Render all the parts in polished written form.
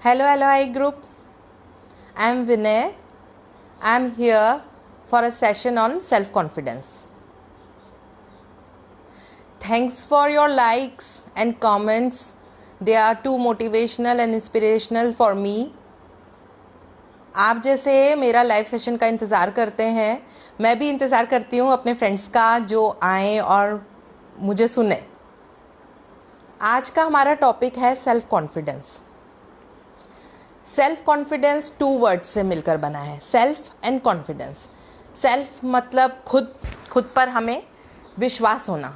Hello, hi group. I am Vinay. I am here for a session on self-confidence. Thanks for your likes and comments. They are too motivational and inspirational for me. आप जैसे मेरा live session का इंतज़ार करते हैं, मैं भी इंतज़ार करती हूँ अपने फ्रेंड्स का जो आएँ और मुझे सुने। आज का हमारा टॉपिक है self confidence. Self confidence 2 word से मिलकर बना है, सेल्फ एंड कॉन्फिडेंस। सेल्फ मतलब खुद पर हमें विश्वास होना।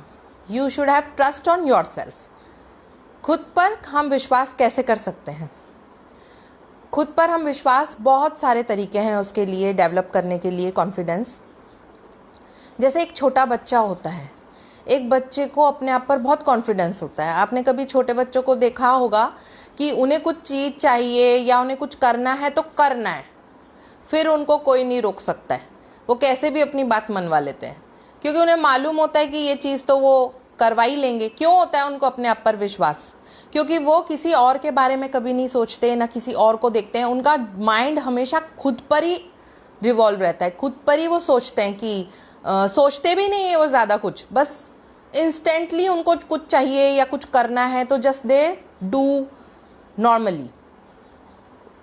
You should have trust on your self. खुद पर हम विश्वास कैसे कर सकते हैं? खुद पर हम विश्वास, बहुत सारे तरीके हैं उसके लिए डेवलप करने के लिए कॉन्फिडेंस। जैसे एक छोटा बच्चा होता है, एक बच्चे को अपने आप पर बहुत कॉन्फिडेंस होता है। आपने कभी छोटे बच्चों को देखा होगा कि उन्हें कुछ चीज़ चाहिए या उन्हें कुछ करना है तो करना है, फिर उनको कोई नहीं रोक सकता है। वो कैसे भी अपनी बात मनवा लेते हैं क्योंकि उन्हें मालूम होता है कि ये चीज़ तो वो करवा ही लेंगे। क्यों होता है उनको अपने आप पर विश्वास? क्योंकि वो किसी और के बारे में कभी नहीं सोचते, ना किसी और को देखते हैं। उनका माइंड हमेशा खुद पर ही रिवॉल्व रहता है, खुद पर ही वो सोचते हैं कि सोचते भी नहीं है वो ज़्यादा कुछ, बस इंस्टेंटली उनको कुछ चाहिए या कुछ करना है तो जस्ट दे डू नॉर्मली।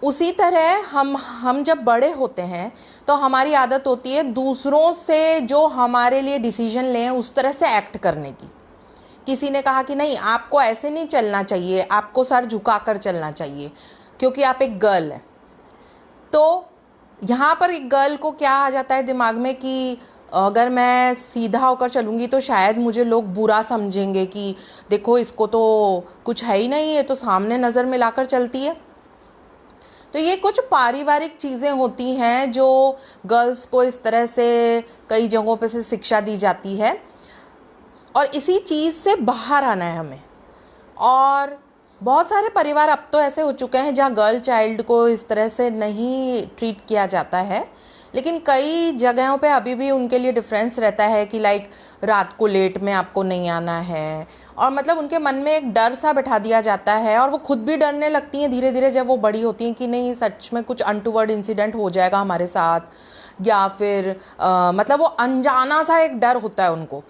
उसी तरह हम जब बड़े होते हैं तो हमारी आदत होती है दूसरों से जो हमारे लिए डिसीजन लें उस तरह से एक्ट करने की। किसी ने कहा कि नहीं, आपको ऐसे नहीं चलना चाहिए, आपको सर झुकाकर चलना चाहिए क्योंकि आप एक गर्ल हैं। तो यहाँ पर एक गर्ल को क्या आ जाता है दिमाग में कि अगर मैं सीधा होकर चलूँगी तो शायद मुझे लोग बुरा समझेंगे कि देखो इसको तो कुछ है ही नहीं, है तो सामने नज़र में लाकर चलती है। तो ये कुछ पारिवारिक चीज़ें होती हैं जो गर्ल्स को इस तरह से कई जगहों पे से शिक्षा दी जाती है और इसी चीज़ से बाहर आना है हमें। और बहुत सारे परिवार अब तो ऐसे हो चुके हैं जहाँ गर्ल चाइल्ड को इस तरह से नहीं ट्रीट किया जाता है, लेकिन कई जगहों पे अभी भी उनके लिए डिफरेंस रहता है कि लाइक रात को लेट में आपको नहीं आना है, और मतलब उनके मन में एक डर सा बैठा दिया जाता है और वो खुद भी डरने लगती हैं धीरे धीरे जब वो बड़ी होती हैं कि नहीं सच में कुछ अनटूवर्ड इंसिडेंट हो जाएगा हमारे साथ, या फिर मतलब वो अनजाना सा एक डर होता है उनको।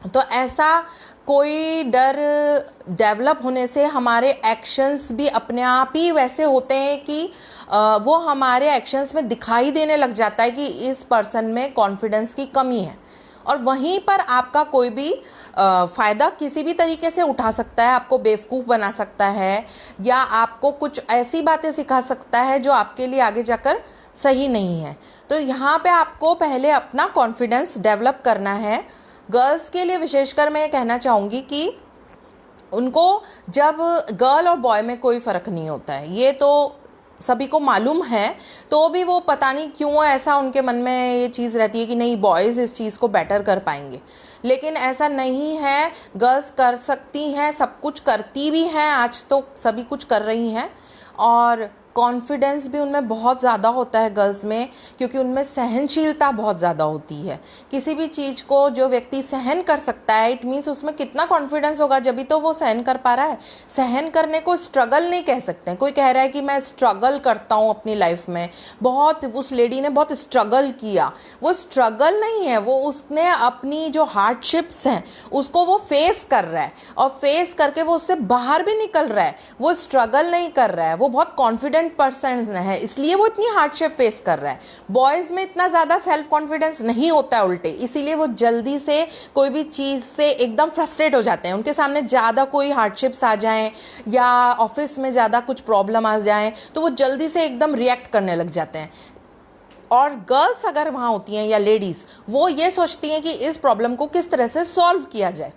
तो ऐसा कोई डर डेवलप होने से हमारे एक्शंस भी अपने आप ही वैसे होते हैं कि वो हमारे एक्शंस में दिखाई देने लग जाता है कि इस पर्सन में कॉन्फिडेंस की कमी है। और वहीं पर आपका कोई भी फ़ायदा किसी भी तरीके से उठा सकता है, आपको बेवकूफ़ बना सकता है या आपको कुछ ऐसी बातें सिखा सकता है जो आपके लिए आगे जाकर सही नहीं है। तो यहाँ पे आपको पहले अपना कॉन्फिडेंस डेवलप करना है। गर्ल्स के लिए विशेषकर मैं ये कहना चाहूँगी कि उनको, जब गर्ल और बॉय में कोई फ़र्क नहीं होता है, ये तो सभी को मालूम है, तो भी वो पता नहीं क्यों ऐसा उनके मन में ये चीज़ रहती है कि नहीं बॉयज़ इस चीज़ को बेटर कर पाएंगे। लेकिन ऐसा नहीं है, गर्ल्स कर सकती हैं, सब कुछ करती भी हैं, आज तो सभी कुछ कर रही हैं। और कॉन्फिडेंस भी उनमें बहुत ज़्यादा होता है गर्ल्स में, क्योंकि उनमें सहनशीलता बहुत ज़्यादा होती है। किसी भी चीज़ को जो व्यक्ति सहन कर सकता है, इट मीन्स उसमें कितना कॉन्फिडेंस होगा, जब भी तो वो सहन कर पा रहा है। सहन करने को स्ट्रगल नहीं कह सकते हैं। कोई कह रहा है कि मैं स्ट्रगल करता हूँ अपनी लाइफ में, बहुत, उस लेडी ने बहुत स्ट्रगल किया, वो स्ट्रगल नहीं है, वो उसने अपनी जो हार्डशिप्स हैं उसको वो फेस कर रहा है और फेस करके वो उससे बाहर भी निकल रहा है। वो स्ट्रगल नहीं कर रहा है, वो बहुत कॉन्फिडेंट पर्सन है, इसलिए वो इतनी हार्डशिप फेस कर रहा है। बॉयज में इतना ज्यादा सेल्फ कॉन्फिडेंस नहीं होता है, उल्टे, इसीलिए वो जल्दी से कोई भी चीज से एकदम फ्रस्ट्रेट हो जाते हैं। उनके सामने ज्यादा कोई हार्डशिप्स आ जाएं या ऑफिस में ज्यादा कुछ प्रॉब्लम आ जाए तो वो जल्दी से एकदम रिएक्ट करने लग जाते हैं। और गर्ल्स अगर वहाँ होती हैं या लेडीज, वो ये सोचती हैं कि इस प्रॉब्लम को किस तरह से सॉल्व किया जाए।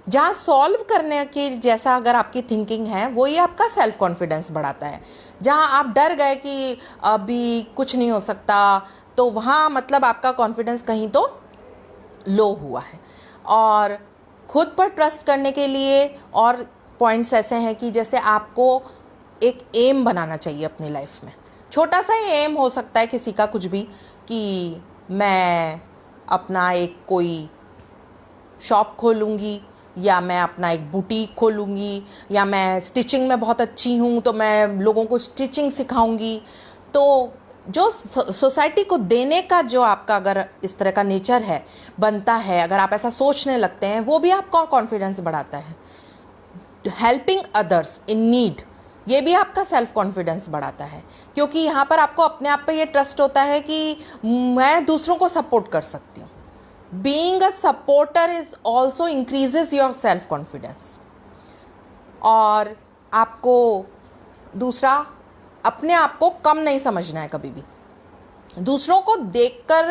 जहाँ सॉल्व करने की जैसा अगर आपकी थिंकिंग है, वो ये आपका सेल्फ कॉन्फिडेंस बढ़ाता है। जहाँ आप डर गए कि अभी कुछ नहीं हो सकता, तो वहाँ मतलब आपका कॉन्फिडेंस कहीं तो लो हुआ है। और खुद पर ट्रस्ट करने के लिए और पॉइंट्स ऐसे हैं कि जैसे आपको एक एम बनाना चाहिए अपनी लाइफ में। छोटा सा ही एम हो सकता है किसी का, कुछ भी, कि मैं अपना एक कोई शॉप खोलूँगी या मैं अपना एक बुटीक खोलूँगी, या मैं स्टिचिंग में बहुत अच्छी हूँ तो मैं लोगों को स्टिचिंग सिखाऊंगी। तो जो सोसाइटी को देने का जो आपका अगर इस तरह का नेचर है, बनता है, अगर आप ऐसा सोचने लगते हैं, वो भी आपका कॉन्फिडेंस बढ़ाता है। हेल्पिंग अदर्स इन नीड, ये भी आपका सेल्फ कॉन्फिडेंस बढ़ाता है, क्योंकि यहाँ पर आपको अपने आप पे ये ट्रस्ट होता है कि मैं दूसरों को सपोर्ट कर सकती हूँ। Being a supporter is also increases your self confidence. और आपको दूसरा, अपने आप को कम नहीं समझना है कभी भी। दूसरों को देखकर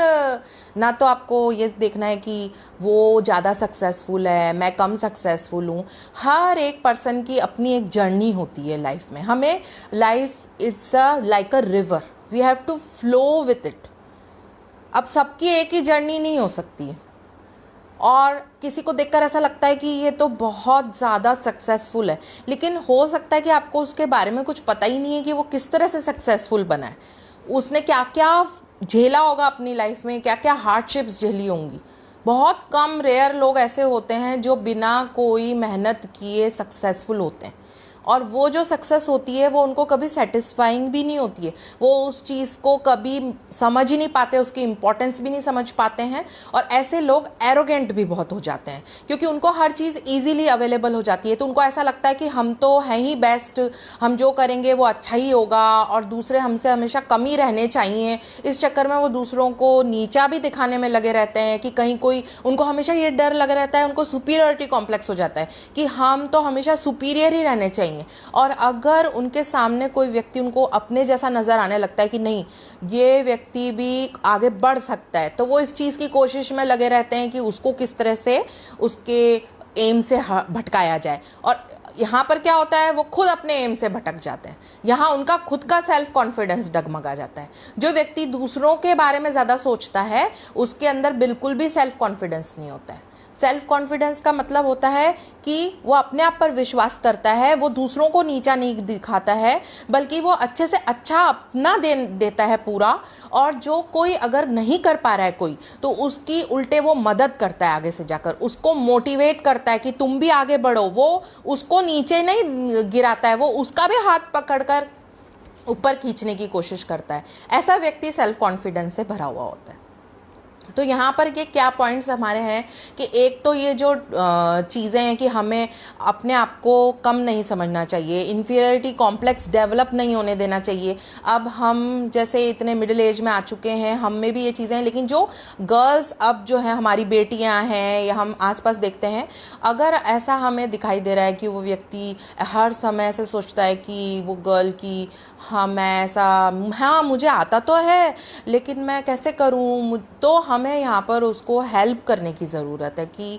ना तो आपको ये देखना है कि वो ज़्यादा सक्सेसफुल है, मैं कम सक्सेसफुल हूँ। हर एक पर्सन की अपनी एक जर्नी होती है लाइफ में। हमें life it's like a river, we have to flow with it. अब सबकी एक ही जर्नी नहीं हो सकती है, और किसी को देखकर ऐसा लगता है कि ये तो बहुत ज़्यादा सक्सेसफुल है, लेकिन हो सकता है कि आपको उसके बारे में कुछ पता ही नहीं है कि वो किस तरह से सक्सेसफुल बना है, उसने क्या क्या झेला होगा अपनी लाइफ में, क्या क्या हार्डशिप्स झेली होंगी। बहुत कम रेयर लोग ऐसे होते हैं जो बिना कोई मेहनत किए सक्सेसफुल होते हैं, और वो जो सक्सेस होती है वो उनको कभी सेटिस्फाइंग भी नहीं होती है। वो उस चीज़ को कभी समझ ही नहीं पाते, उसकी इम्पोर्टेंस भी नहीं समझ पाते हैं। और ऐसे लोग एरोगेंट भी बहुत हो जाते हैं, क्योंकि उनको हर चीज़ ईजीली अवेलेबल हो जाती है, तो उनको ऐसा लगता है कि हम तो हैं ही बेस्ट, हम जो करेंगे वो अच्छा ही होगा, और दूसरे हमसे हमेशा कम ही रहने चाहिए। इस चक्कर में वो दूसरों को नीचा भी दिखाने में लगे रहते हैं कि कहीं कोई, उनको हमेशा ये डर लगा रहता है, उनको सुपीरियरिटी कॉम्प्लेक्स हो जाता है कि हम तो हमेशा सुपीरियर ही रहने चाहिए। और अगर उनके सामने कोई व्यक्ति उनको अपने जैसा नजर आने लगता है कि नहीं, ये व्यक्ति भी आगे बढ़ सकता है, तो वो इस चीज़ की कोशिश में लगे रहते हैं कि उसको किस तरह से उसके एम से भटकाया जाए। और यहाँ पर क्या होता है, वो खुद अपने एम से भटक जाते हैं। यहाँ उनका खुद का सेल्फ कॉन्फिडेंस डगमगा जाता है। जो व्यक्ति दूसरों के बारे में ज़्यादा सोचता है, उसके अंदर बिल्कुल भी सेल्फ कॉन्फिडेंस नहीं होता है। सेल्फ कॉन्फिडेंस का मतलब होता है कि वो अपने आप पर विश्वास करता है, वो दूसरों को नीचा नहीं दिखाता है, बल्कि वो अच्छे से अच्छा अपना देता है पूरा। और जो कोई अगर नहीं कर पा रहा है कोई, तो उसकी उल्टे वो मदद करता है, आगे से जाकर उसको मोटिवेट करता है कि तुम भी आगे बढ़ो। वो उसको नीचे नहीं गिराता है, वो उसका भी हाथ पकड़कर ऊपर खींचने की कोशिश करता है। ऐसा व्यक्ति सेल्फ कॉन्फिडेंस से भरा हुआ होता है। तो यहाँ पर ये क्या पॉइंट्स हमारे हैं कि एक तो ये जो चीज़ें हैं कि हमें अपने आप को कम नहीं समझना चाहिए, इन्फीरियरिटी कॉम्प्लेक्स डेवलप नहीं होने देना चाहिए। अब हम जैसे इतने मिडिल एज में आ चुके हैं, हम में भी ये चीज़ें हैं, लेकिन जो गर्ल्स अब जो है हमारी बेटियाँ हैं, या हम आसपास देखते हैं, अगर ऐसा हमें दिखाई दे रहा है कि वो व्यक्ति हर समय से सोचता है कि वो गर्ल की, हाँ मैं ऐसा, हाँ मुझे आता तो है लेकिन मैं कैसे करूँ, तो हमें यहाँ पर उसको हेल्प करने की ज़रूरत है कि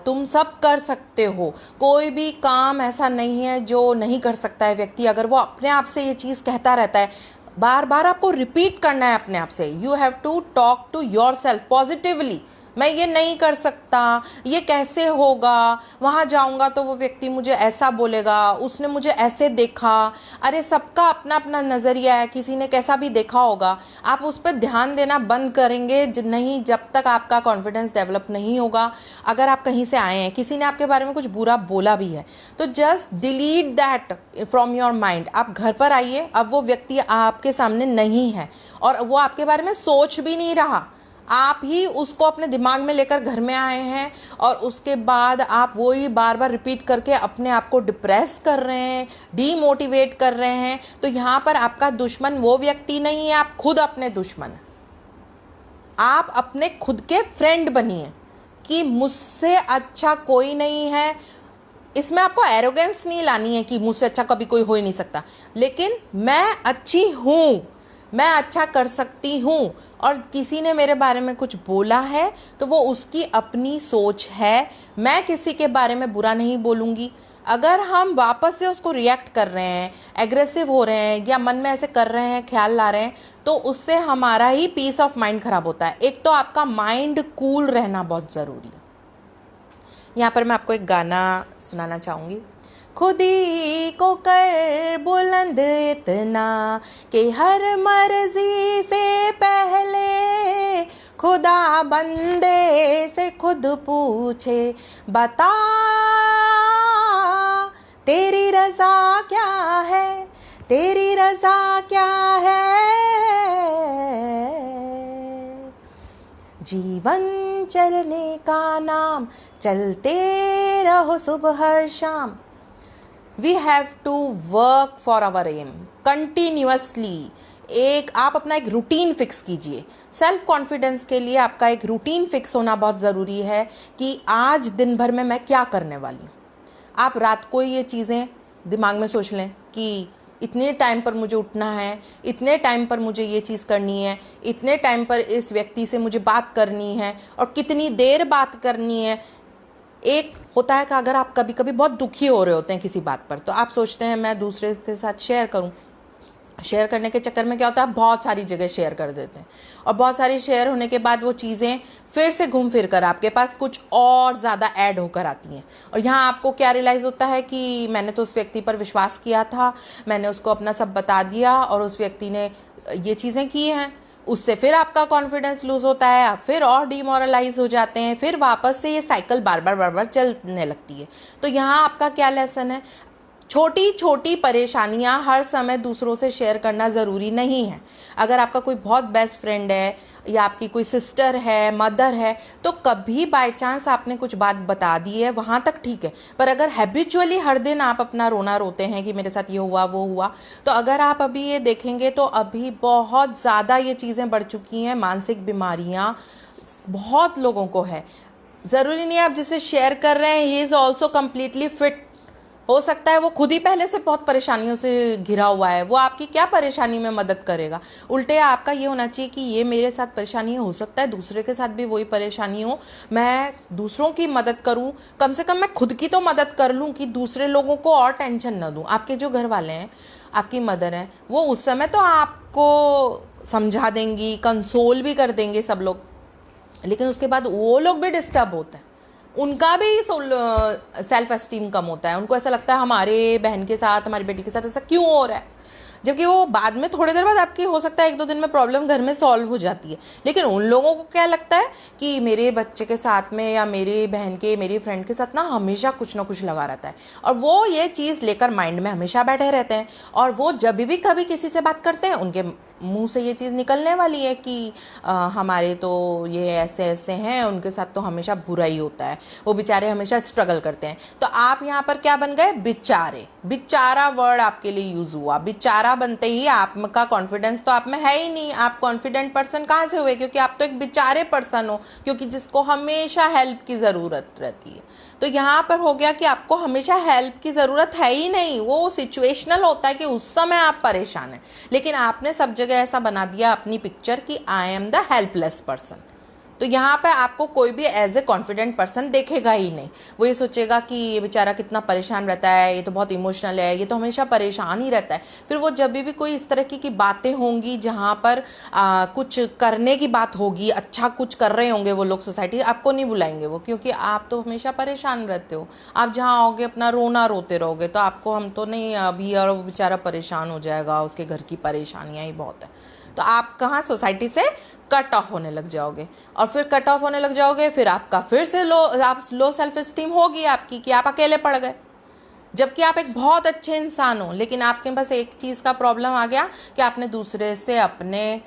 तुम सब कर सकते हो। कोई भी काम ऐसा नहीं है जो नहीं कर सकता है व्यक्ति। अगर वो अपने आप से ये चीज़ कहता रहता है, बार बार आपको रिपीट करना है अपने आप से। You have to talk to yourself positively. मैं ये नहीं कर सकता, ये कैसे होगा, वहाँ जाऊँगा तो वो व्यक्ति मुझे ऐसा बोलेगा, उसने मुझे ऐसे देखा। अरे सबका अपना अपना नज़रिया है, किसी ने कैसा भी देखा होगा। आप उस पर ध्यान देना बंद करेंगे नहीं जब तक आपका कॉन्फिडेंस डेवलप नहीं होगा। अगर आप कहीं से आए हैं, किसी ने आपके बारे में कुछ बुरा बोला भी है, तो just delete that from your mind. आप घर पर आइए, अब वो व्यक्ति आपके सामने नहीं है और वो आपके बारे में सोच भी नहीं रहा, आप ही उसको अपने दिमाग में लेकर घर में आए हैं, और उसके बाद आप वो ही बार बार रिपीट करके अपने आप को डिप्रेस कर रहे हैं, डीमोटिवेट कर रहे हैं। तो यहाँ पर आपका दुश्मन वो व्यक्ति नहीं है, आप खुद अपने दुश्मन हैं। आप अपने खुद के फ्रेंड बनिए कि मुझसे अच्छा कोई नहीं है। इसमें आपको एरोगेंस नहीं लानी है कि मुझसे अच्छा कभी कोई हो ही नहीं सकता, लेकिन मैं अच्छी हूँ, मैं अच्छा कर सकती हूँ, और किसी ने मेरे बारे में कुछ बोला है तो वो उसकी अपनी सोच है। मैं किसी के बारे में बुरा नहीं बोलूँगी। अगर हम वापस से उसको रिएक्ट कर रहे हैं, एग्रेसिव हो रहे हैं, या मन में ऐसे कर रहे हैं, ख्याल ला रहे हैं, तो उससे हमारा ही पीस ऑफ माइंड खराब होता है। एक तो आपका माइंड कूल रहना बहुत ज़रूरी है। यहाँ पर मैं आपको एक गाना सुनाना चाहूँगी। खुद ही को कर बुलंद इतना कि हर मर्जी से पहले खुदा बंदे से खुद पूछे, बता तेरी रज़ा क्या है, तेरी रज़ा क्या है। जीवन चलने का नाम, चलते रहो सुबह शाम। We have to work for our aim continuously. आप अपना एक रूटीन फिक्स कीजिए। सेल्फ कॉन्फिडेंस के लिए आपका एक रूटीन फिक्स होना बहुत ज़रूरी है कि आज दिन भर में मैं क्या करने वाली हूँ। आप रात को ये चीज़ें दिमाग में सोच लें कि इतने टाइम पर मुझे उठना है, इतने टाइम पर मुझे ये चीज़ करनी है, इतने टाइम पर इस व्यक्ति से मुझे बात करनी है और कितनी देर बात करनी है। एक होता है कि अगर आप कभी कभी बहुत दुखी हो रहे होते हैं किसी बात पर, तो आप सोचते हैं मैं दूसरे के साथ शेयर करूं। शेयर करने के चक्कर में क्या होता है, बहुत सारी जगह शेयर कर देते हैं और बहुत सारी शेयर होने के बाद वो चीज़ें फिर से घूम फिर कर आपके पास कुछ और ज़्यादा ऐड होकर आती हैं। और यहाँ आपको क्या रियलाइज़ होता है कि मैंने तो उस व्यक्ति पर विश्वास किया था, मैंने उसको अपना सब बता दिया और उस व्यक्ति ने ये चीज़ें की हैं। उससे फिर आपका कॉन्फिडेंस लूज़ होता है, आप फिर और डिमोरलाइज हो जाते हैं, फिर वापस से ये साइकिल बार बार चलने लगती है। तो यहाँ आपका क्या लेसन है, छोटी छोटी परेशानियां हर समय दूसरों से शेयर करना ज़रूरी नहीं है। अगर आपका कोई बहुत बेस्ट फ्रेंड है या आपकी कोई सिस्टर है, मदर है, तो कभी बाय चांस आपने कुछ बात बता दी है, वहाँ तक ठीक है। पर अगर हैबिचुअली हर दिन आप अपना रोना रोते हैं कि मेरे साथ ये हुआ वो हुआ, तो अगर आप अभी ये देखेंगे तो अभी बहुत ज़्यादा ये चीज़ें बढ़ चुकी हैं। मानसिक बीमारियाँ बहुत लोगों को है। ज़रूरी नहीं है आप जिसे शेयर कर रहे हैं he is also completely fit. हो सकता है वो खुद ही पहले से बहुत परेशानियों से घिरा हुआ है, वो आपकी क्या परेशानी में मदद करेगा। उल्टे आपका ये होना चाहिए कि ये मेरे साथ परेशानी हो सकता है दूसरे के साथ भी वही परेशानी हो, मैं दूसरों की मदद करूं, कम से कम मैं खुद की तो मदद कर लूं कि दूसरे लोगों को और टेंशन न दूं। आपके जो घर वाले हैं, आपकी मदर हैं, वो उस समय तो आपको समझा देंगी, कंसोल भी कर देंगे सब लोग, लेकिन उसके बाद वो लोग भी डिस्टर्ब होते हैं, उनका भी सेल्फ एस्टीम कम होता है। उनको ऐसा लगता है हमारे बहन के साथ, हमारी बेटी के साथ ऐसा क्यों हो रहा है, जबकि वो बाद में थोड़ी देर बाद आपकी हो सकता है 1-2 दिन में प्रॉब्लम घर में सॉल्व हो जाती है। लेकिन उन लोगों को क्या लगता है कि मेरे बच्चे के साथ में या मेरी बहन के, मेरी फ्रेंड के साथ ना हमेशा कुछ ना कुछ लगा रहता है, और वो ये चीज़ लेकर माइंड में हमेशा बैठे रहते हैं। और वो जब भी कभी किसी से बात करते हैं, उनके मुंह से ये चीज़ निकलने वाली है कि हमारे तो ये ऐसे ऐसे हैं, उनके साथ तो हमेशा बुरा ही होता है, वो बेचारे हमेशा स्ट्रगल करते हैं। तो आप यहाँ पर क्या बन गए, बेचारे। बेचारा वर्ड आपके लिए यूज़ हुआ। बेचारा बनते ही आपका कॉन्फिडेंस तो आप में है ही नहीं। आप कॉन्फिडेंट पर्सन कहाँ से हुए, क्योंकि आप तो एक बेचारे पर्सन हो, क्योंकि जिसको हमेशा हेल्प की ज़रूरत रहती है। तो यहाँ पर हो गया कि आपको हमेशा हेल्प की ज़रूरत है ही नहीं, वो सिचुएशनल होता है कि उस समय आप परेशान हैं। लेकिन आपने सब जगह ऐसा बना दिया अपनी पिक्चर कि I am the helpless person. तो यहाँ पे आपको कोई भी एज ए कॉन्फिडेंट पर्सन देखेगा ही नहीं। वो ये सोचेगा कि ये बेचारा कितना परेशान रहता है, ये तो बहुत इमोशनल है, ये तो हमेशा परेशान ही रहता है। फिर वो जब भी कोई इस तरह की बातें होंगी जहाँ पर कुछ करने की बात होगी, अच्छा कुछ कर रहे होंगे वो लोग सोसाइटी, आपको नहीं बुलाएंगे वो, क्योंकि आप तो हमेशा परेशान रहते हो। आप जहाँ आओगे अपना रोना रोते रहोगे, तो आपको हम तो नहीं अभी, और वो बेचारा परेशान हो जाएगा, उसके घर की परेशानियाँ ही बहुत है। तो आप कहाँ सोसाइटी से कट ऑफ होने लग जाओगे, और फिर कट ऑफ होने लग जाओगे, फिर आपका फिर से लो सेल्फ एस्टीम होगी आपकी कि आप अकेले पड़ गए, जबकि आप एक बहुत अच्छे इंसान हो। लेकिन आपके पास एक चीज़ का प्रॉब्लम आ गया कि आपने दूसरे से अपने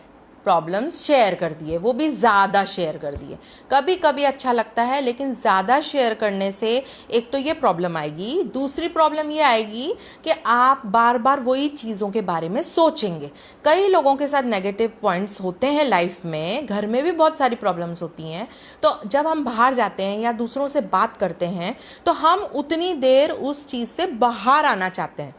प्रॉब्लम्स शेयर कर दिए, वो भी ज़्यादा शेयर कर दिए। कभी कभी अच्छा लगता है, लेकिन ज़्यादा शेयर करने से एक तो ये प्रॉब्लम आएगी, दूसरी प्रॉब्लम ये आएगी कि आप बार बार वही चीज़ों के बारे में सोचेंगे। कई लोगों के साथ नेगेटिव पॉइंट्स होते हैं लाइफ में, घर में भी बहुत सारी प्रॉब्लम्स होती हैं। तो जब हम बाहर जाते हैं या दूसरों से बात करते हैं, तो हम उतनी देर उस चीज़ से बाहर आना चाहते हैं,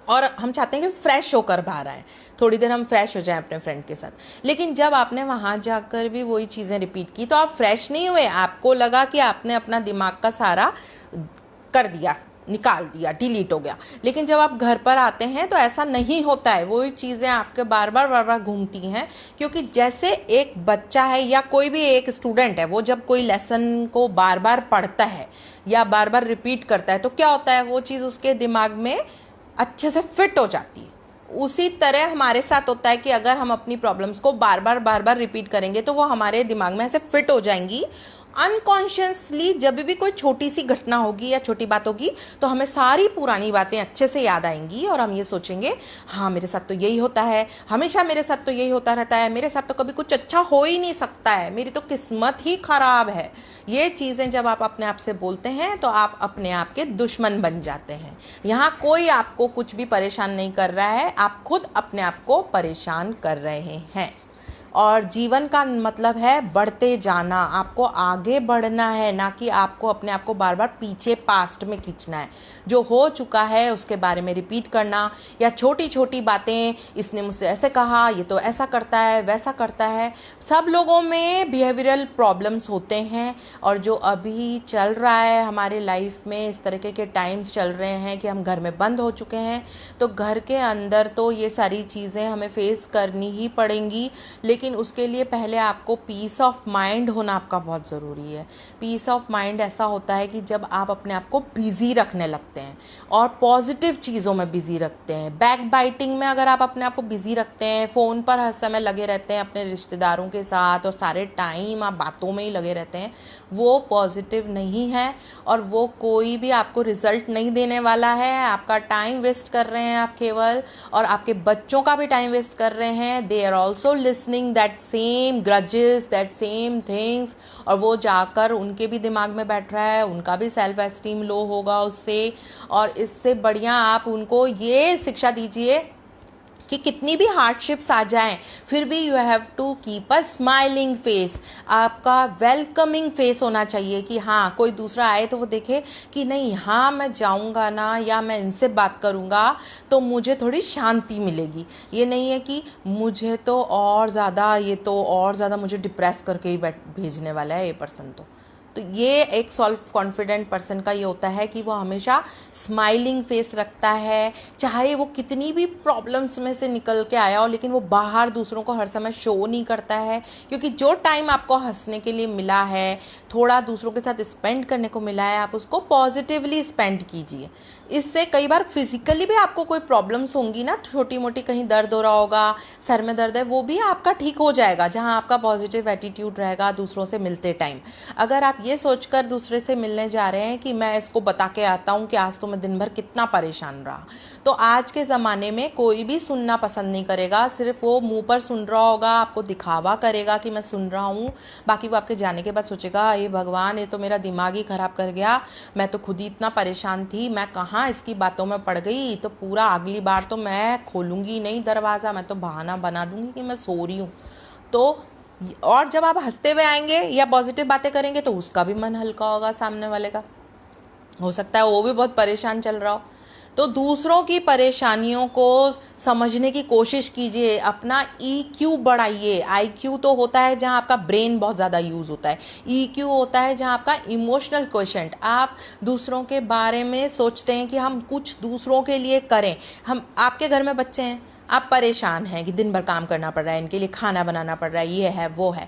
और हम चाहते हैं कि फ्रेश होकर बाहर आएँ, थोड़ी देर हम फ्रेश हो जाएं अपने फ्रेंड के साथ। लेकिन जब आपने वहाँ जाकर भी वही चीज़ें रिपीट की, तो आप फ्रेश नहीं हुए। आपको लगा कि आपने अपना दिमाग का सारा कर दिया, निकाल दिया, डिलीट हो गया। लेकिन जब आप घर पर आते हैं तो ऐसा नहीं होता है, वही चीज़ें आपके बार बार घूमती हैं। क्योंकि जैसे एक बच्चा है या कोई भी एक स्टूडेंट है, वो जब कोई लेसन को बार बार पढ़ता है या बार बार रिपीट करता है, तो क्या होता है, वो चीज़ उसके दिमाग में अच्छे से फिट हो जाती है। उसी तरह हमारे साथ होता है कि अगर हम अपनी प्रॉब्लम्स को बार बार रिपीट करेंगे तो वो हमारे दिमाग में ऐसे फिट हो जाएंगी अनकॉन्शियसली। जब भी कोई छोटी सी घटना होगी या छोटी बात होगी तो हमें सारी पुरानी बातें अच्छे से याद आएंगी और हम ये सोचेंगे हाँ मेरे साथ तो यही होता है, हमेशा मेरे साथ तो यही होता रहता है, मेरे साथ तो कभी कुछ अच्छा हो ही नहीं सकता है, मेरी तो किस्मत ही खराब है। ये चीज़ें जब आप अपने आप से बोलते हैं तो आप अपने आप के दुश्मन बन जाते हैं। यहाँ कोई आपको कुछ भी परेशान नहीं कर रहा है, आप खुद अपने आप को परेशान कर रहे हैं। और जीवन का मतलब है बढ़ते जाना, आपको आगे बढ़ना है, ना कि आपको अपने आप को बार बार पीछे पास्ट में खींचना है। जो हो चुका है उसके बारे में रिपीट करना या छोटी छोटी बातें, इसने मुझसे ऐसे कहा, ये तो ऐसा करता है वैसा करता है। सब लोगों में बिहेवियरल प्रॉब्लम्स होते हैं और जो अभी चल रहा है हमारे लाइफ में, इस तरीके के टाइम्स चल रहे हैं कि हम घर में बंद हो चुके हैं, तो घर के अंदर तो ये सारी चीज़ें हमें फेस करनी ही पड़ेंगी। लेकिन उसके लिए पहले आपको पीस ऑफ माइंड होना आपका बहुत ज़रूरी है। पीस ऑफ माइंड ऐसा होता है कि जब आप अपने आप को बिज़ी रखने लगते हैं और पॉजिटिव चीज़ों में बिज़ी रखते हैं। बैक बाइटिंग में अगर आप अपने आप को बिज़ी रखते हैं, फ़ोन पर हर समय लगे रहते हैं अपने रिश्तेदारों के साथ और सारे टाइम आप बातों में ही लगे रहते हैं, वो पॉजिटिव नहीं है और वो कोई भी आपको रिज़ल्ट नहीं देने वाला है। आपका टाइम वेस्ट कर रहे हैं आप केवल, और आपके बच्चों का भी टाइम वेस्ट कर रहे हैं। They are also listening that same grudges, that same things, और वो जाकर उनके भी दिमाग में बैठ रहा है, उनका भी सेल्फ एस्टीम लो होगा उससे। और इससे बढ़िया आप उनको ये शिक्षा दीजिए कि कितनी भी हार्डशिप्स आ जाएं फिर भी you have to keep a smiling face. आपका वेलकमिंग फेस होना चाहिए कि हाँ कोई दूसरा आए तो वो देखे कि नहीं, हाँ मैं जाऊँगा ना या मैं इनसे बात करूँगा तो मुझे थोड़ी शांति मिलेगी। ये नहीं है कि मुझे तो और ज़्यादा, ये तो और ज़्यादा मुझे डिप्रेस करके ही भेजने वाला है ये पर्सन। तो ये एक सेल्फ कॉन्फिडेंट पर्सन का ये होता है कि वो हमेशा स्माइलिंग फेस रखता है, चाहे वो कितनी भी प्रॉब्लम्स में से निकल के आया हो, लेकिन वो बाहर दूसरों को हर समय शो नहीं करता है। क्योंकि जो टाइम आपको हंसने के लिए मिला है, थोड़ा दूसरों के साथ स्पेंड करने को मिला है, आप उसको पॉजिटिवली स्पेंड कीजिए। इससे कई बार फिजिकली भी आपको कोई प्रॉब्लम्स होंगी ना, छोटी मोटी कहीं दर्द हो रहा होगा, सर में दर्द है, वो भी आपका ठीक हो जाएगा जहाँ आपका पॉजिटिव एटीट्यूड रहेगा दूसरों से मिलते टाइम। अगर आप ये सोचकर दूसरे से मिलने जा रहे हैं कि मैं इसको बता के आता हूँ कि आज तो मैं दिन भर कितना परेशान रहा, तो आज के ज़माने में कोई भी सुनना पसंद नहीं करेगा। सिर्फ वो मुंह पर सुन रहा होगा, आपको दिखावा करेगा कि मैं सुन रहा हूँ, बाकी वो आपके जाने के बाद सोचेगा ये भगवान, ये तो मेरा दिमाग ही ख़राब कर गया, मैं तो खुद ही इतना परेशान थी, मैं कहाँ इसकी बातों में पड़ गई, तो पूरा अगली बार तो मैं खोलूँगी नहीं दरवाज़ा, मैं तो बहाना बना दूँगी कि मैं सो रही हूँ। तो और जब आप हंसते हुए आएंगे या पॉजिटिव बातें करेंगे तो उसका भी मन हल्का होगा, सामने वाले का हो सकता है वो भी बहुत परेशान चल रहा हो। तो दूसरों की परेशानियों को समझने की कोशिश कीजिए, अपना EQ बढ़ाइए। IQ तो होता है जहाँ आपका ब्रेन बहुत ज़्यादा यूज़ होता है, EQ होता है जहाँ आपका इमोशनल क्वोशेंट, आप दूसरों के बारे में सोचते हैं कि हम कुछ दूसरों के लिए करें। हम, आपके घर में बच्चे हैं, आप परेशान हैं कि दिन भर काम करना पड़ रहा है, इनके लिए खाना बनाना पड़ रहा है, ये है वो है,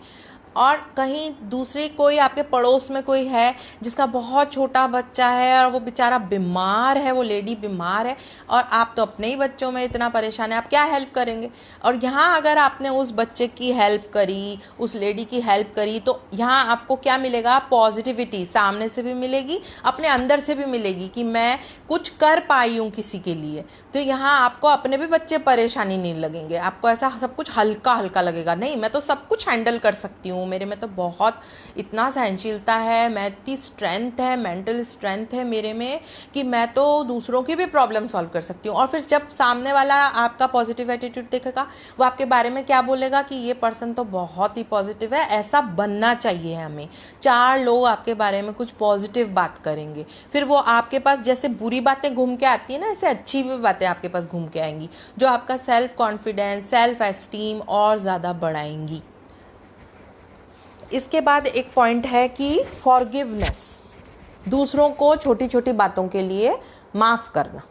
और कहीं दूसरी कोई आपके पड़ोस में कोई है जिसका बहुत छोटा बच्चा है और वो बेचारा बीमार है, वो लेडी बीमार है, और आप तो अपने ही बच्चों में इतना परेशान है, आप क्या हेल्प करेंगे? और यहाँ अगर आपने उस बच्चे की हेल्प करी, उस लेडी की हेल्प करी, तो यहाँ आपको क्या मिलेगा? पॉजिटिविटी सामने से भी मिलेगी, अपने अंदर से भी मिलेगी कि मैं कुछ कर पाई हूँ किसी के लिए। तो यहाँ आपको अपने भी बच्चे परेशानी नहीं लगेंगे, आपको ऐसा सब कुछ हल्का हल्का लगेगा, नहीं मैं तो सब कुछ हैंडल कर सकती हूँ, मेरे में तो बहुत इतना सहनशीलता है, मैं इतनी स्ट्रेंथ है, मेंटल स्ट्रेंथ है मेरे में कि मैं तो दूसरों की भी प्रॉब्लम सॉल्व कर सकती हूँ। और फिर जब सामने वाला आपका पॉजिटिव एटीट्यूड देखेगा, वो आपके बारे में क्या बोलेगा कि ये पर्सन तो बहुत ही पॉजिटिव है, ऐसा बनना चाहिए हमें। 4 लोग आपके बारे में कुछ पॉजिटिव बात करेंगे, फिर वो आपके पास जैसे बुरी बातें घूम के आती है ना, ऐसे अच्छी भी बातें आपके पास घूम के आएंगी, जो आपका सेल्फ कॉन्फिडेंस, सेल्फ एस्टीम और ज़्यादा बढ़ाएंगी। इसके बाद एक पॉइंट है कि फॉरगिवनेस, दूसरों को छोटी छोटी बातों के लिए माफ़ करना।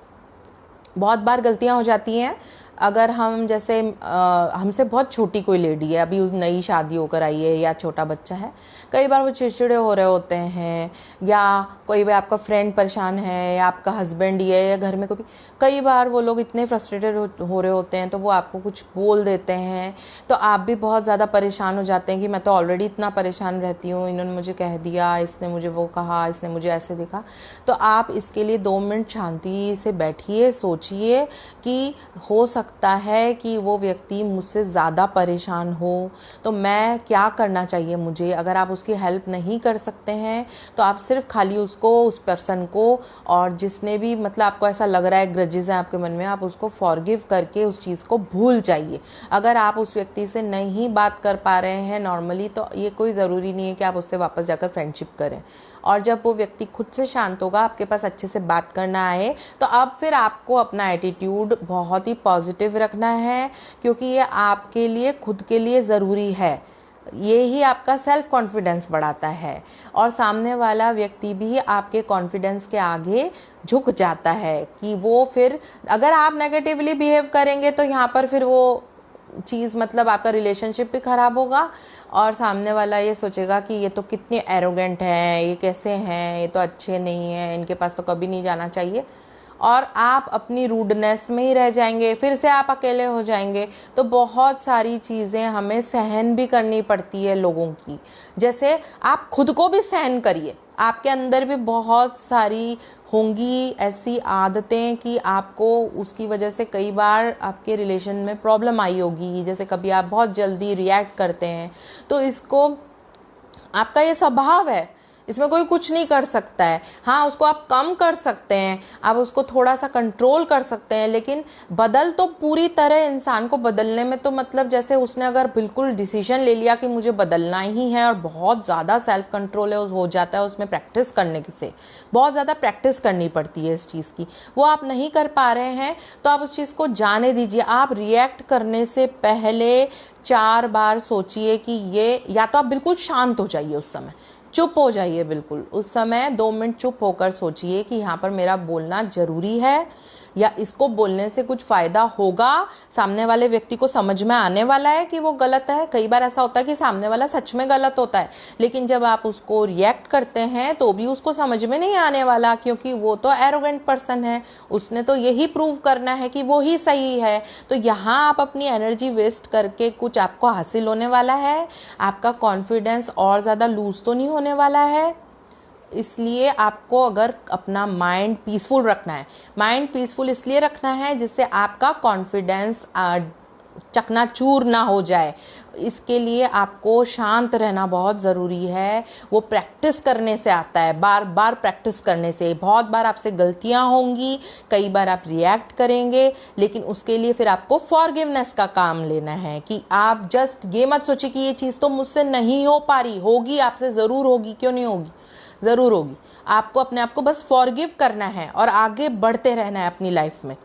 बहुत बार गलतियां हो जाती हैं, अगर हम जैसे हमसे बहुत छोटी कोई लेडी है, अभी नई शादी होकर आई है या छोटा बच्चा है, कई बार वो चिड़चिड़े हो रहे होते हैं, या कोई भी आपका फ्रेंड परेशान है या आपका हस्बैंड ही है या घर में कोई, कई बार वो लोग इतने फ्रस्ट्रेटेड हो रहे होते हैं तो वो आपको कुछ बोल देते हैं, तो आप भी बहुत ज़्यादा परेशान हो जाते हैं कि मैं तो ऑलरेडी इतना परेशान रहती हूँ, इन्होंने मुझे कह दिया, इसने मुझे वो कहा, इसने मुझे ऐसे देखा। तो आप इसके लिए 2 मिनट शांति से बैठिए, सोचिए कि हो सकता है कि वो व्यक्ति मुझसे ज़्यादा परेशान हो, तो मैं क्या करना चाहिए मुझे। अगर आप उसकी हेल्प नहीं कर सकते हैं तो आप सिर्फ खाली उसको, उस पर्सन को, और जिसने भी मतलब आपको ऐसा लग रहा है ग्रजेस हैं आपके मन में, आप उसको फॉरगिव करके उस चीज़ को भूल जाइए। अगर आप उस व्यक्ति से नहीं बात कर पा रहे हैं नॉर्मली, तो ये कोई ज़रूरी नहीं है कि आप उससे वापस जाकर फ्रेंडशिप करें। और जब वो व्यक्ति खुद से शांत होगा, आपके पास अच्छे से बात करना आए, तो अब फिर आपको अपना एटीट्यूड बहुत ही पॉजिटिव रखना है, क्योंकि ये आपके लिए, खुद के लिए ज़रूरी है। ये ही आपका सेल्फ कॉन्फिडेंस बढ़ाता है, और सामने वाला व्यक्ति भी आपके कॉन्फिडेंस के आगे झुक जाता है कि वो फिर, अगर आप नेगेटिवली बिहेव करेंगे तो यहाँ पर फिर वो चीज़, मतलब आपका रिलेशनशिप भी ख़राब होगा, और सामने वाला ये सोचेगा कि ये तो कितने एरोगेंट हैं, ये कैसे हैं, ये तो अच्छे नहीं हैं, इनके पास तो कभी नहीं जाना चाहिए, और आप अपनी रूडनेस में ही रह जाएंगे, फिर से आप अकेले हो जाएंगे। तो बहुत सारी चीज़ें हमें सहन भी करनी पड़ती है लोगों की, जैसे आप खुद को भी सहन करिए, आपके अंदर भी बहुत सारी होंगी ऐसी आदतें कि आपको उसकी वजह से कई बार आपके रिलेशन में प्रॉब्लम आई होगी, जैसे कभी आप बहुत जल्दी रिएक्ट करते हैं, तो इसको, आपका ये स्वभाव है, इसमें कोई कुछ नहीं कर सकता है। हाँ, उसको आप कम कर सकते हैं, आप उसको थोड़ा सा कंट्रोल कर सकते हैं, लेकिन बदल तो पूरी तरह, इंसान को बदलने में तो मतलब जैसे उसने अगर बिल्कुल डिसीजन ले लिया कि मुझे बदलना ही है, और बहुत ज़्यादा सेल्फ कंट्रोल है, हो जाता है उसमें प्रैक्टिस करने से, बहुत ज़्यादा प्रैक्टिस करनी पड़ती है इस चीज़ की, वो आप नहीं कर पा रहे हैं, तो आप उस चीज़ को जाने दीजिए। आप रिएक्ट करने से पहले 4 बार सोचिए कि ये, या तो आप बिल्कुल शांत हो जाइए, उस समय चुप हो जाइए, बिल्कुल उस समय 2 मिनट चुप होकर सोचिए कि यहाँ पर मेरा बोलना ज़रूरी है, या इसको बोलने से कुछ फ़ायदा होगा, सामने वाले व्यक्ति को समझ में आने वाला है कि वो गलत है। कई बार ऐसा होता है कि सामने वाला सच में गलत होता है, लेकिन जब आप उसको रिएक्ट करते हैं तो भी उसको समझ में नहीं आने वाला, क्योंकि वो तो एरोगेंट पर्सन है, उसने तो यही प्रूव करना है कि वो ही सही है। तो यहाँ आप अपनी एनर्जी वेस्ट करके कुछ आपको हासिल होने वाला है? आपका कॉन्फिडेंस और ज़्यादा लूज तो नहीं होने वाला है? इसलिए आपको अगर अपना माइंड पीसफुल रखना है, माइंड पीसफुल इसलिए रखना है जिससे आपका कॉन्फिडेंस चकनाचूर ना हो जाए, इसके लिए आपको शांत रहना बहुत ज़रूरी है। वो प्रैक्टिस करने से आता है, बार बार प्रैक्टिस करने से। बहुत बार आपसे गलतियां होंगी, कई बार आप रिएक्ट करेंगे, लेकिन उसके लिए फिर आपको फॉरगिवनेस का काम लेना है कि आप जस्ट ये मत सोचिए कि ये चीज़ तो मुझसे नहीं हो पा रही, होगी आपसे ज़रूर होगी, क्यों नहीं होगी, ज़रूर होगी। आपको अपने आप को बस फॉरगिव करना है और आगे बढ़ते रहना है अपनी लाइफ में।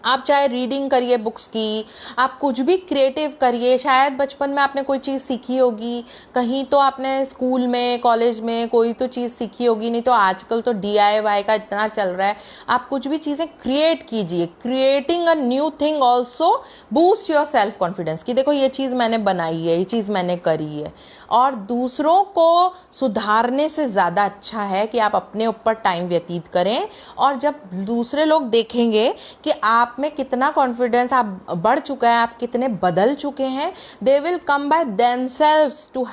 आप चाहे रीडिंग करिए बुक्स की, आप कुछ भी क्रिएटिव करिए। शायद बचपन में आपने कोई चीज़ सीखी होगी, कहीं तो आपने स्कूल में, कॉलेज में कोई तो चीज़ सीखी होगी, नहीं तो आजकल तो DIY का इतना चल रहा है। आप कुछ भी चीज़ें क्रिएट कीजिए। Creating a new thing also boost your self confidence कि देखो ये चीज़ मैंने बनाई है, ये चीज़ मैंने करी है। और दूसरों को सुधारने से ज़्यादा अच्छा है कि आप अपने ऊपर टाइम व्यतीत करें, और जब दूसरे लोग देखेंगे कि आप में कितना कॉन्फिडेंस आप बढ़ चुका है, आप कितने बदल चुके हैं, they will come by themselves to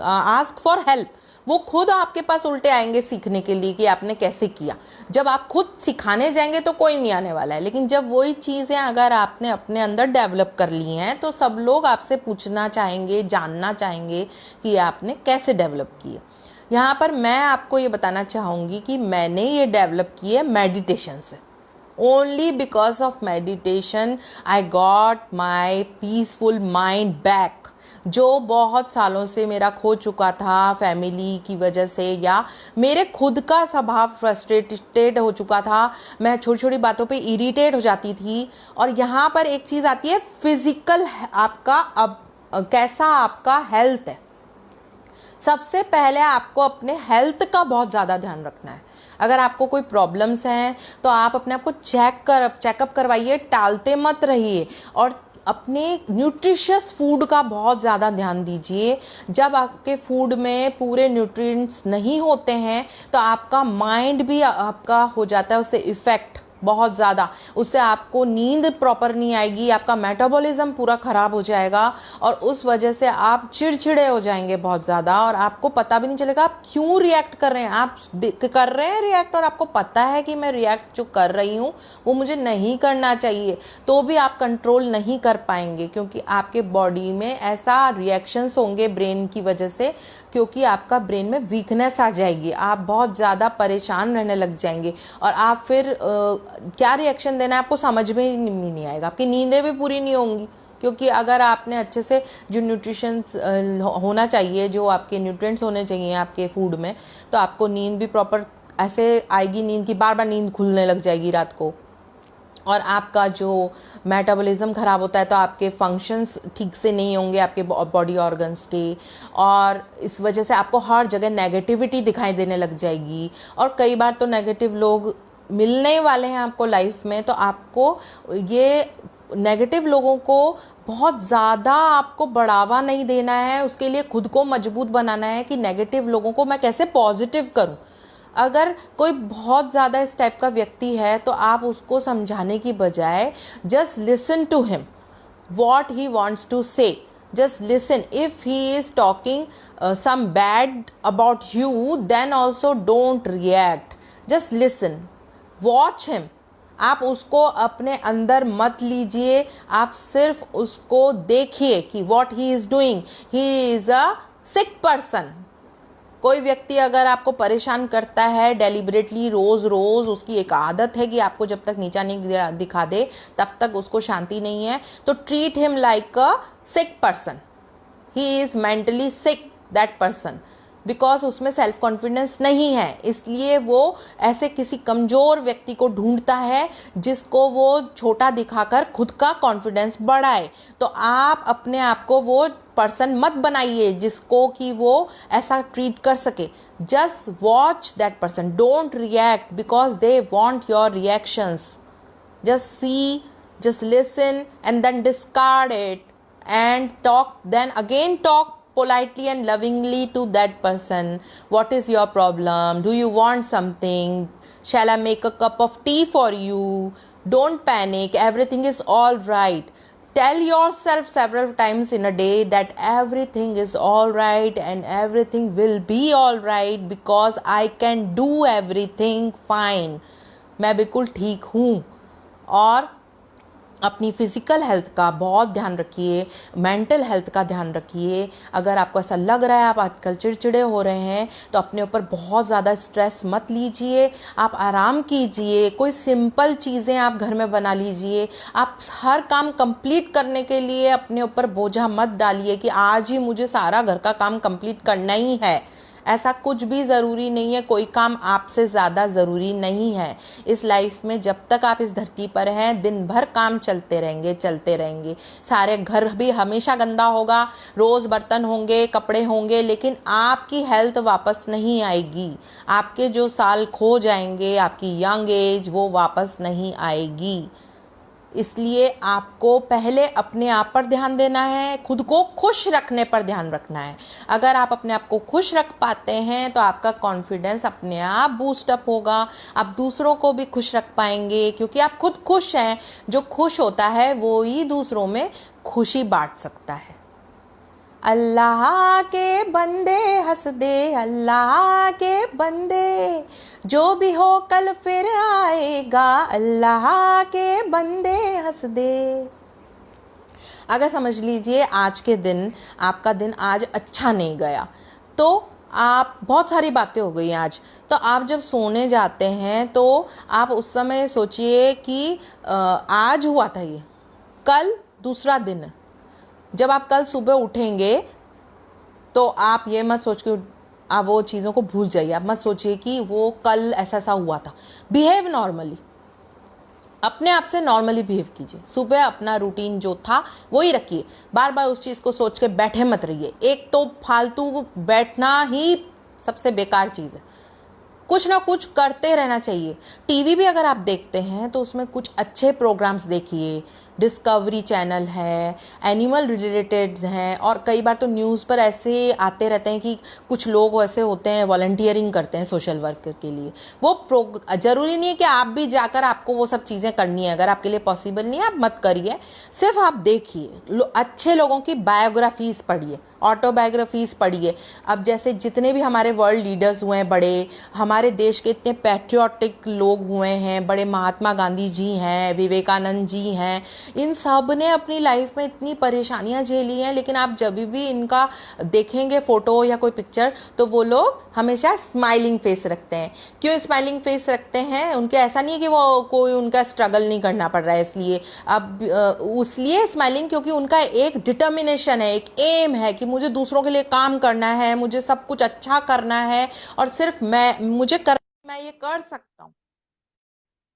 ask for help. वो खुद आपके पास उल्टे आएंगे सीखने के लिए कि आपने कैसे किया। जब आप खुद सिखाने जाएंगे तो कोई नहीं आने वाला है, लेकिन जब वही चीज़ें अगर आपने अपने अंदर डेवलप कर ली हैं तो सब लोग आपसे पूछना चाहेंगे, जानना चाहेंगे कि आपने कैसे डेवलप किए। यहाँ पर मैं आपको ये बताना चाहूँगी कि मैंने ये डेवलप की है मेडिटेशन से। Only because of meditation I got my peaceful mind back, जो बहुत सालों से मेरा खो चुका था फैमिली की वजह से, या मेरे खुद का स्वभाव फ्रस्ट्रेटेड हो चुका था। मैं छोटी छोटी बातों पे इरिटेट हो जाती थी। और यहाँ पर एक चीज़ आती है फिजिकल, आपका अब कैसा आपका हेल्थ है। सबसे पहले आपको अपने हेल्थ का बहुत ज़्यादा ध्यान रखना है। अगर आपको कोई प्रॉब्लम्स हैं तो आप अपने आप को चेकअप करवाइए, टालते मत रहिए और अपने न्यूट्रिशियस फूड का बहुत ज़्यादा ध्यान दीजिए। जब आपके फूड में पूरे न्यूट्रिएंट्स नहीं होते हैं तो आपका माइंड भी आपका हो जाता है उससे इफ़ेक्ट बहुत ज़्यादा, उससे आपको नींद प्रॉपर नहीं आएगी, आपका मेटाबॉलिज्म पूरा ख़राब हो जाएगा और उस वजह से आप चिड़चिड़े हो जाएंगे बहुत ज़्यादा और आपको पता भी नहीं चलेगा आप क्यों रिएक्ट कर रहे हैं। आप कर रहे हैं रिएक्ट और आपको पता है कि मैं रिएक्ट जो कर रही हूँ वो मुझे नहीं करना चाहिए, तो भी आप कंट्रोल नहीं कर पाएंगे क्योंकि आपके बॉडी में ऐसा रिएक्शंस होंगे ब्रेन की वजह से, क्योंकि आपका ब्रेन में वीकनेस आ जाएगी, आप बहुत ज़्यादा परेशान रहने लग जाएंगे और आप फिर क्या रिएक्शन देना है आपको समझ में ही नहीं आएगा, आपकी नींदें भी पूरी नहीं होंगी क्योंकि अगर आपने अच्छे से जो न्यूट्रिशंस होना चाहिए, जो आपके न्यूट्रिएंट्स होने चाहिए आपके फूड में, तो आपको नींद भी प्रॉपर ऐसे आएगी, नींद की बार बार नींद खुलने लग जाएगी रात को और आपका जो मेटाबॉलिज्म ख़राब होता है तो आपके फंक्शंस ठीक से नहीं होंगे आपके बॉडी ऑर्गन्स के और इस वजह से आपको हर जगह नेगेटिविटी दिखाई देने लग जाएगी और कई बार तो नेगेटिव लोग मिलने वाले हैं आपको लाइफ में, तो आपको ये नेगेटिव लोगों को बहुत ज़्यादा आपको बढ़ावा नहीं देना है, उसके लिए खुद को मजबूत बनाना है कि नेगेटिव लोगों को मैं कैसे पॉजिटिव करूं। अगर कोई बहुत ज़्यादा इस टाइप का व्यक्ति है तो आप उसको समझाने की बजाय just listen to him what he wants to say, just listen. If he is talking some bad about you, then also don't react, just listen, watch him. आप उसको अपने अंदर मत लीजिए, आप सिर्फ उसको देखिए कि what he is doing. He is a sick person. कोई व्यक्ति अगर आपको परेशान करता है डेलिबरेटली रोज़ रोज़, उसकी एक आदत है कि आपको जब तक नीचा नहीं दिखा दे तब तक उसको शांति नहीं है, तो treat him like a sick person. He is mentally sick that person, because उसमें सेल्फ कॉन्फिडेंस नहीं है, इसलिए वो ऐसे किसी कमज़ोर व्यक्ति को ढूंढता है जिसको वो छोटा दिखाकर खुद का कॉन्फिडेंस बढ़ाए. तो आप अपने आप को वो पर्सन मत बनाइए जिसको कि वो ऐसा ट्रीट कर सके. Just watch that person, don't react because they want your reactions. Just see, just listen and then discard it and talk, then again talk politely and lovingly to that person. What is your problem? Do you want something? Shall I make a cup of tea for you? Don't panic, everything is all right. Tell yourself several times in a day that everything is all right and everything will be all right because I can do everything fine. मैं बिल्कुल ठीक हूँ. और अपनी physical health का बहुत ध्यान रखिए, मेंटल हेल्थ का ध्यान रखिए. अगर आपको ऐसा लग रहा है आप आजकल चिड़चिड़े हो रहे हैं तो अपने ऊपर बहुत ज़्यादा स्ट्रेस मत लीजिए, आप आराम कीजिए. कोई सिंपल चीज़ें आप घर में बना लीजिए. आप हर काम कंप्लीट करने के लिए अपने ऊपर बोझा मत डालिए कि आज ही मुझे सारा घर का काम कंप्लीट करना ही है. ऐसा कुछ भी ज़रूरी नहीं है, कोई काम आपसे ज़्यादा ज़रूरी नहीं है. इस लाइफ में जब तक आप इस धरती पर हैं दिन भर काम चलते रहेंगे. सारे घर भी हमेशा गंदा होगा, रोज़ बर्तन होंगे, कपड़े होंगे, लेकिन आपकी हेल्थ वापस नहीं आएगी. आपके जो साल खो जाएंगे, आपकी यंग एज वो वापस नहीं आएगी. इसलिए आपको पहले अपने आप पर ध्यान देना है, खुद को खुश रखने पर ध्यान रखना है. अगर आप अपने आप को खुश रख पाते हैं तो आपका कॉन्फिडेंस अपने आप बूस्ट अप होगा, आप दूसरों को भी खुश रख पाएंगे क्योंकि आप खुद खुश हैं. जो खुश होता है वो ही दूसरों में खुशी बांट सकता है. अल्लाह के बंदे हंस दे, अल्लाह के बंदे, जो भी हो कल फिर आएगा, अल्लाह के बंदे हंस दे. अगर समझ लीजिए आज के दिन आपका दिन आज अच्छा नहीं गया तो आप बहुत सारी बातें हो गई आज, तो आप जब सोने जाते हैं तो आप उस समय सोचिए कि आज हुआ था ये, कल दूसरा दिन है. जब आप कल सुबह उठेंगे तो आप ये मत सोच के आप वो चीज़ों को भूल जाइए. आप मत सोचिए कि वो कल ऐसा हुआ था. बिहेव नॉर्मली, अपने आप से नॉर्मली बिहेव कीजिए. सुबह अपना रूटीन जो था वही रखिए, बार बार उस चीज़ को सोच के बैठे मत रहिए. एक तो फालतू बैठना ही सबसे बेकार चीज़ है. कुछ ना कुछ करते रहना चाहिए। टीवी भी अगर आप देखते हैं तो उसमें कुछ अच्छे प्रोग्राम्स देखिए। डिस्कवरी चैनल है, एनिमल रिलेटेड हैं, और कई बार तो न्यूज़ पर ऐसे आते रहते हैं कि कुछ लोग ऐसे होते हैं वॉलंटियरिंग करते हैं सोशल वर्कर के लिए। वो ज़रूरी नहीं है कि आप भी जाकर आपको वो सब चीज़ें करनी है। अगर आपके लिए पॉसिबल नहीं है आप मत करिए, सिर्फ आप देखिए, अच्छे लोगों की बायोग्राफीज़ पढ़िए, ऑटोबायोग्राफीज पढ़िए। अब जैसे जितने भी हमारे वर्ल्ड लीडर्स हुए हैं बड़े, हमारे देश के इतने पैट्रियोटिक लोग हुए हैं, बड़े महात्मा गांधी जी हैं, विवेकानंद जी हैं, इन सब ने अपनी लाइफ में इतनी परेशानियां झेली हैं, लेकिन आप जब भी इनका देखेंगे फोटो या कोई पिक्चर तो वो लोग हमेशा स्माइलिंग फेस रखते हैं। क्यों स्माइलिंग फेस रखते हैं? उनके ऐसा नहीं है कि वो कोई उनका स्ट्रगल नहीं करना पड़ रहा है इसलिए, अब उसलिए स्माइलिंग क्योंकि उनका एक डिटर्मिनेशन है, एक एम है कि मुझे दूसरों के लिए काम करना है, मुझे सब कुछ अच्छा करना है, और सिर्फ मैं ये कर सकता हूँ,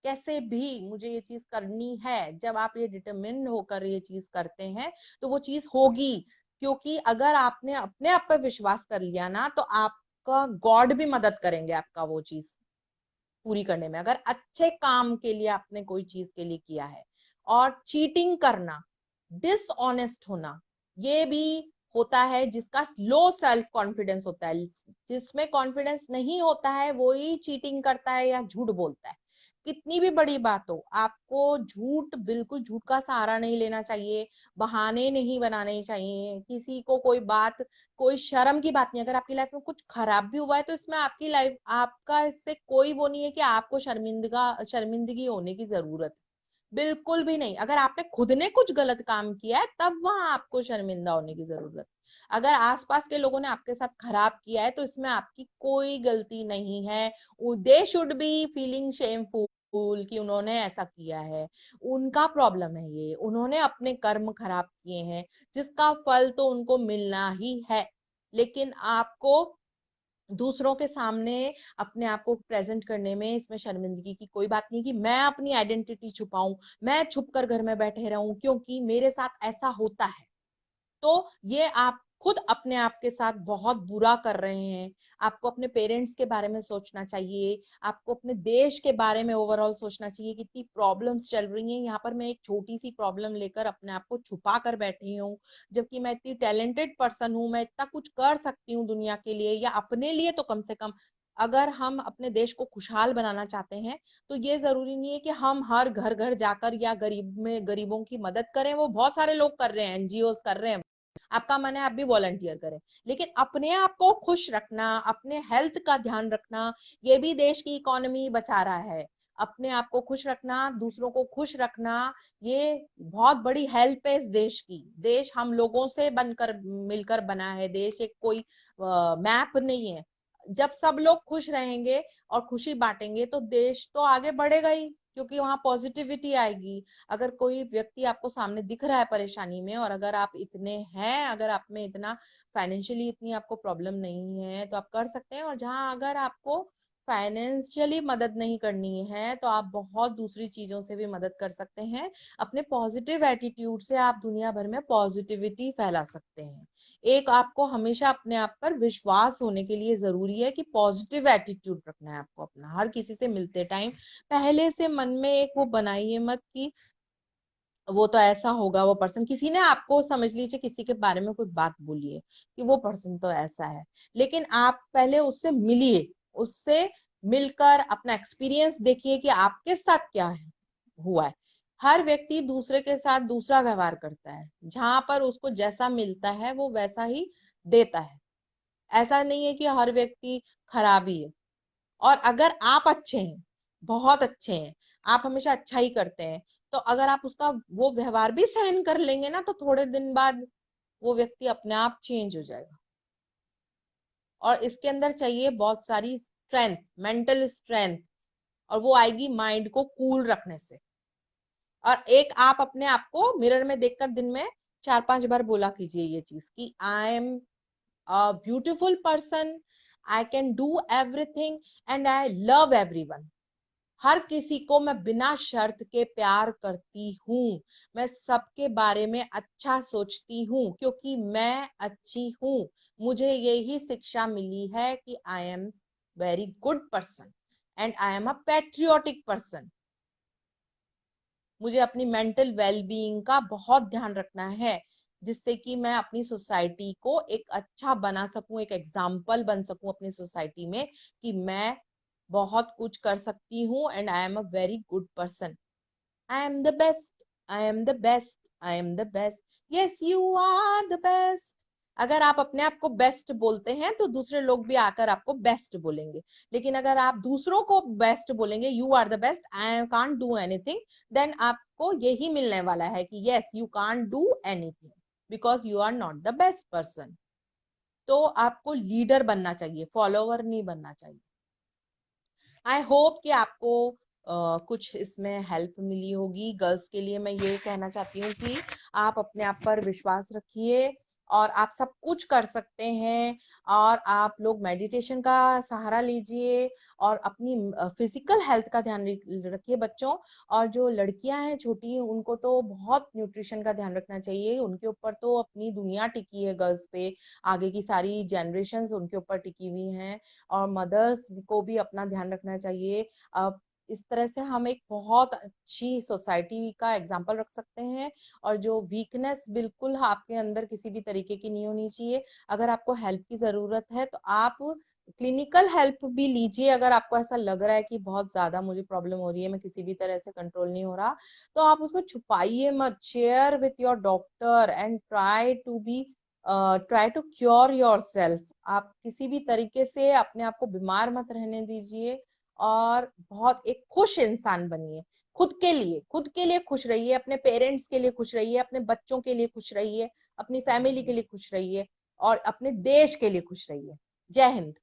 कैसे भी मुझे ये चीज करनी है। जब आप ये डिटरमिन्ड होकर ये चीज करते हैं तो वो चीज होगी, क्योंकि अगर आपने अपने आप पर विश्वास कर लिया ना तो आपका गॉड भी मदद करेंगे आपका वो चीज पूरी करने में, अगर अच्छे काम के लिए आपने कोई चीज के लिए किया है। और चीटिंग करना, डिसऑनेस्ट होना, ये भी होता है जिसका लो सेल्फ कॉन्फिडेंस होता है। जिसमें कॉन्फिडेंस नहीं होता है वो ही चीटिंग करता है या झूठ बोलता है। कितनी भी बड़ी बात हो, आपको झूठ, बिल्कुल झूठ का सहारा नहीं लेना चाहिए, बहाने नहीं बनाने चाहिए। किसी को कोई बात, कोई शर्म की बात नहीं। अगर आपकी लाइफ में कुछ खराब भी हुआ है तो इसमें आपकी लाइफ, आपका इससे कोई वो नहीं है कि आपको शर्मिंदगी होने की जरूरत है, बिल्कुल भी नहीं। अगर आपने खुद ने कुछ गलत काम किया है तब वहां आपको शर्मिंदा होने की जरूरत है। अगर आसपास के लोगों ने आपके साथ खराब किया है तो इसमें आपकी कोई गलती नहीं है। They should be feeling shameful कि उन्होंने ऐसा किया है, उनका प्रॉब्लम है ये, उन्होंने अपने कर्म खराब किए हैं जिसका फल तो उनको मिलना ही है। लेकिन आपको दूसरों के सामने अपने आप को प्रेजेंट करने में इसमें शर्मिंदगी की कोई बात नहीं कि मैं अपनी आइडेंटिटी छुपाऊं, मैं छुप कर घर में बैठे रहूं क्योंकि मेरे साथ ऐसा होता है। तो ये आप खुद अपने आप के साथ बहुत बुरा कर रहे हैं। आपको अपने पेरेंट्स के बारे में सोचना चाहिए, आपको अपने देश के बारे में ओवरऑल सोचना चाहिए। कितनी प्रॉब्लम्स चल रही हैं, यहाँ पर मैं एक छोटी सी प्रॉब्लम लेकर अपने आप को छुपा कर बैठी हूँ, जबकि मैं इतनी टैलेंटेड पर्सन हूँ, मैं इतना कुछ कर सकती हूँ दुनिया के लिए या अपने लिए। तो कम से कम अगर हम अपने देश को खुशहाल बनाना चाहते हैं तो ये जरूरी नहीं है कि हम हर घर घर जाकर या गरीबों की मदद करें। वो बहुत सारे लोग कर रहे हैं, एनजीओज कर रहे हैं, आपका मन है आप भी वॉलंटियर करें। लेकिन अपने आप को खुश रखना, अपने हेल्थ का ध्यान रखना, ये भी देश की इकोनॉमी बचा रहा है। अपने आप को खुश रखना, दूसरों को खुश रखना, ये बहुत बड़ी हेल्प है इस देश की। देश हम लोगों से बनकर मिलकर बना है, देश एक कोई मैप नहीं है। जब सब लोग खुश रहेंगे और खुशी बांटेंगे तो देश तो आगे बढ़ेगा ही, क्योंकि वहां पॉजिटिविटी आएगी। अगर कोई व्यक्ति आपको सामने दिख रहा है परेशानी में, और अगर आप इतने हैं, अगर आप में इतना फाइनेंशियली इतनी आपको प्रॉब्लम नहीं है तो आप कर सकते हैं। और जहां अगर आपको फाइनेंशियली मदद नहीं करनी है तो आप बहुत दूसरी चीजों से भी मदद कर सकते हैं। अपने पॉजिटिव एटीट्यूड से आप दुनिया भर में पॉजिटिविटी फैला सकते हैं। एक आपको हमेशा अपने आप पर विश्वास होने के लिए जरूरी है कि पॉजिटिव एटीट्यूड रखना है आपको अपना। हर किसी से मिलते टाइम पहले से मन में एक वो बनाइए मत कि वो तो ऐसा होगा, वो पर्सन, किसी ने आपको, समझ लीजिए किसी के बारे में कोई बात बोलिए कि वो पर्सन तो ऐसा है, लेकिन आप पहले उससे मिलिए, उससे मिलकर अपना एक्सपीरियंस देखिए कि आपके साथ क्या है, हुआ है। हर व्यक्ति दूसरे के साथ दूसरा व्यवहार करता है, जहां पर उसको जैसा मिलता है वो वैसा ही देता है। ऐसा नहीं है कि हर व्यक्ति खराबी है। और अगर आप अच्छे हैं, बहुत अच्छे हैं, आप हमेशा अच्छा ही करते हैं, तो अगर आप उसका वो व्यवहार भी सहन कर लेंगे ना तो थोड़े दिन बाद वो व्यक्ति अपने आप चेंज हो जाएगा। और इसके अंदर चाहिए बहुत सारी स्ट्रेंथ, मेंटल स्ट्रेंथ, और वो आएगी माइंड को कूल रखने से। और एक आप अपने आप को मिरर में देखकर दिन में 4-5 बार बोला कीजिए ये चीज कि I am a beautiful person, I can do everything and I love everyone. हर किसी को मैं बिना शर्त के प्यार करती हूँ, मैं सबके बारे में अच्छा सोचती हूँ क्योंकि मैं अच्छी हूँ। मुझे यही शिक्षा मिली है कि I M very good person and I am a patriotic person. मुझे अपनी मेंटल वेलबीइंग का बहुत ध्यान रखना है, जिससे कि मैं अपनी सोसाइटी को एक अच्छा बना सकूं, एक एग्जाम्पल बन सकूं अपनी सोसाइटी में कि मैं बहुत कुछ कर सकती हूँ and I am a very good person. I am the best, I am the best, I am the best. Yes you are the best. अगर आप अपने आप को बेस्ट बोलते हैं तो दूसरे लोग भी आकर आपको बेस्ट बोलेंगे. लेकिन अगर आप दूसरों को बेस्ट बोलेंगे, you are the best, I can't do anything, then आपको यही मिलने वाला है कि yes you can't do anything because you are not the best person. तो आपको लीडर बनना चाहिए, फॉलोवर नहीं बनना चाहिए. आई होप कि आपको कुछ इसमें हेल्प मिली होगी. गर्ल्स के लिए मैं ये कहना चाहती हूँ कि आप अपने आप पर विश्वास रखिए और आप सब कुछ कर सकते हैं. और आप लोग मेडिटेशन का सहारा लीजिए और अपनी फिजिकल हेल्थ का ध्यान रखिए बच्चों. और जो लड़कियां हैं छोटी, उनको तो बहुत न्यूट्रिशन का ध्यान रखना चाहिए. उनके ऊपर तो अपनी दुनिया टिकी है, गर्ल्स पे आगे की सारी जनरेशन्स उनके ऊपर टिकी हुई हैं. और मदर्स को भी अपना ध्यान रखना चाहिए. अब इस तरह से हम एक बहुत अच्छी सोसाइटी का एग्जाम्पल रख सकते हैं. और जो वीकनेस बिल्कुल आपके अंदर किसी भी तरीके की नहीं होनी चाहिए. अगर आपको हेल्प की जरूरत है तो आप क्लिनिकल हेल्प भी लीजिए. अगर आपको ऐसा लग रहा है कि बहुत ज्यादा मुझे प्रॉब्लम हो रही है, मैं किसी भी तरह से कंट्रोल नहीं हो रहा, तो आप उसको छुपाइए मत. Share with your doctor and try to cure yourself. आप किसी भी तरीके से अपने आप को बीमार मत रहने दीजिए और बहुत एक खुश इंसान बनिए. खुद के लिए खुश रहिए, अपने पेरेंट्स के लिए खुश रहिए, अपने बच्चों के लिए खुश रहिए, अपनी फैमिली के लिए खुश रहिए और अपने देश के लिए खुश रहिए. जय हिंद.